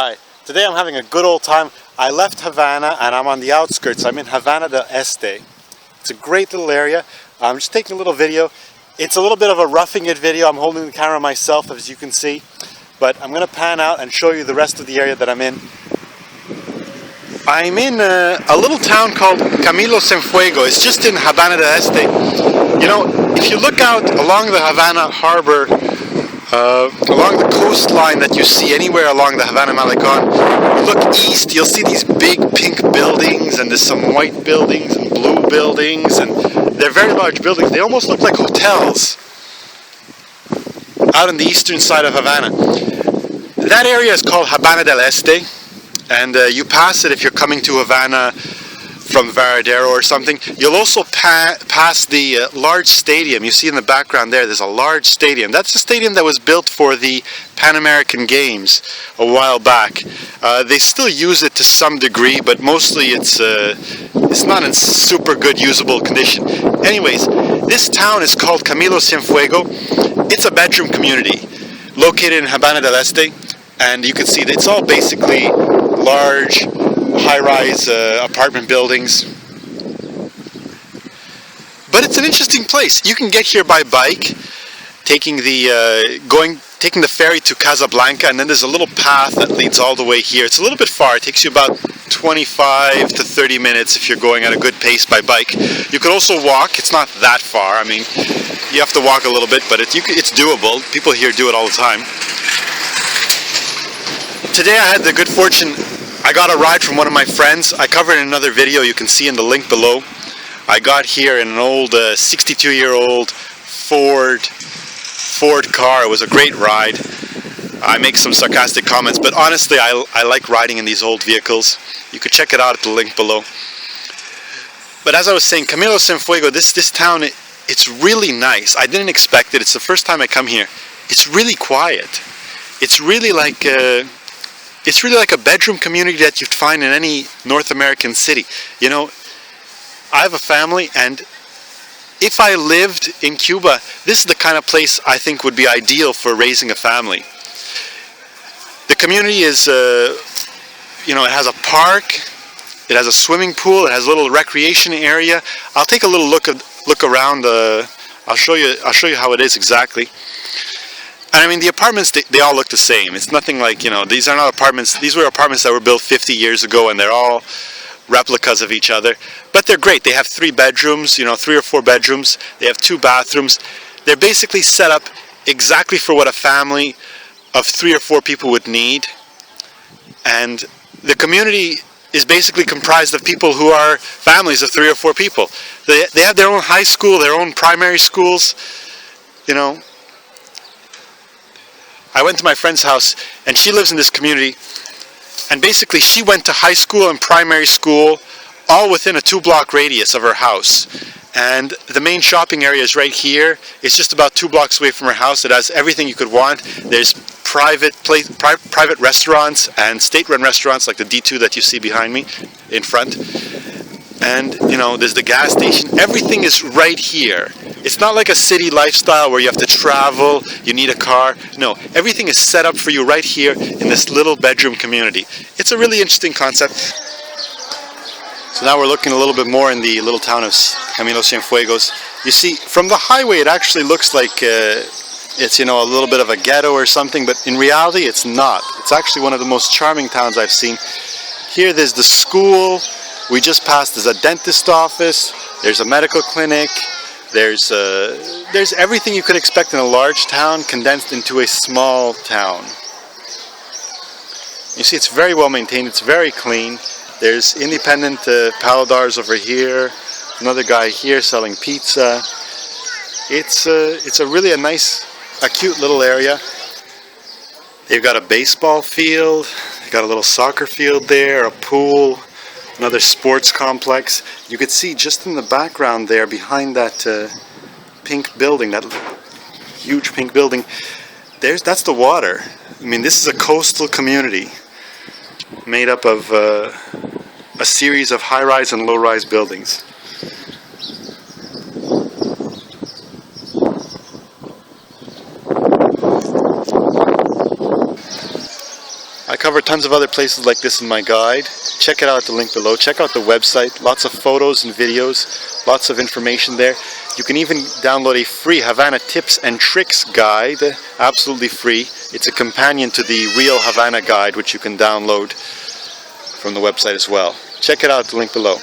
Hi, today I'm having a good old time. I left Havana and I'm on the outskirts. I'm in Habana del Este. It's a great little area. I'm just taking a little video. It's a little bit of a roughing it video. I'm holding the camera myself, as you can see. But I'm going to pan out and show you the rest of the area that I'm in. I'm in a little town called Camilo, Cienfuegos. It's just in Habana del Este. You know, if you look out along the Havana harbor, along the coastline that you see anywhere along the Havana Malecon, look east, you'll see these big pink buildings, and there's some white buildings and blue buildings, and they're very large buildings. They almost look like hotels out on the eastern side of Havana. That area is called Habana del Este, and you pass it if you're coming to Havana from Varadero or something. You'll also pass the large stadium. You see in the background there's a large stadium. That's the stadium that was built for the Pan American Games a while back. They still use it to some degree, but mostly it's not in super good usable condition. Anyways, this town is called Camilo Cienfuegos. It's a bedroom community located in Habana del Este, and you can see that it's all basically large high-rise apartment buildings. But it's an interesting place. You can get here by bike, taking the ferry to Casablanca, and then there's a little path that leads all the way here. It's a little bit far. It takes you about 25 to 30 minutes if you're going at a good pace by bike. You could also walk. It's not that far. I mean, you have to walk a little bit, but it's doable. People here do it all the time. Today I had the good fortune, I got a ride from one of my friends. I covered in another video, you can see in the link below. I got here in an old 62-year-old Ford car. It was a great ride. I make some sarcastic comments, but honestly I like riding in these old vehicles. You could check it out at the link below. But as I was saying, Camilo Cienfuegos, this town, it's really nice. I didn't expect it. It's the first time I come here. It's really quiet. It's really like a bedroom community that you'd find in any North American city. You know, I have a family, and if I lived in Cuba, this is the kind of place I think would be ideal for raising a family. The community is, you know, it has a park, it has a swimming pool, it has a little recreation area. I'll take a little look around. I'll show you how it is exactly. And I mean, the apartments, they all look the same. It's nothing like, you know, these are not apartments. These were apartments that were built 50 years ago, and they're all replicas of each other. But they're great. They have 3 bedrooms, you know, 3 or 4 bedrooms. They have 2 bathrooms. They're basically set up exactly for what a family of 3 or 4 people would need. And the community is basically comprised of people who are families of 3 or 4 people. They have their own high school, their own primary schools, you know. I went to my friend's house, and she lives in this community, and basically she went to high school and primary school all within a 2-block radius of her house. And the main shopping area is right here. It's just about 2 blocks away from her house. It has everything you could want. There's private restaurants and state-run restaurants like the D2 that you see behind me in front. And, you know, there's the gas station. Everything is right here. It's not like a city lifestyle where you have to travel, you need a car. No, everything is set up for you right here in this little bedroom community. It's a really interesting concept. So now we're looking a little bit more in the little town of Camilo Cienfuegos. You see, from the highway it actually looks like it's, you know, a little bit of a ghetto or something, but in reality it's not. It's actually one of the most charming towns I've seen. Here there's the school. We just passed, there's a dentist office, there's a medical clinic, there's everything you could expect in a large town condensed into a small town. You see, it's very well maintained, it's very clean. There's independent paladars over here, another guy here selling pizza. It's a really a cute little area. They've got a baseball field, they've got a little soccer field there, a pool, another sports complex. You could see just in the background there, behind that pink building, that huge pink building, that's the water. I mean, this is a coastal community made up of a series of high-rise and low-rise buildings. cover tons of other places like this in my guide. Check it out at the link below. Check out the website. Lots of photos and videos. Lots of information there. You can even download a free Havana tips and tricks guide. Absolutely free. It's a companion to the real Havana guide, which you can download from the website as well. Check it out at the link below.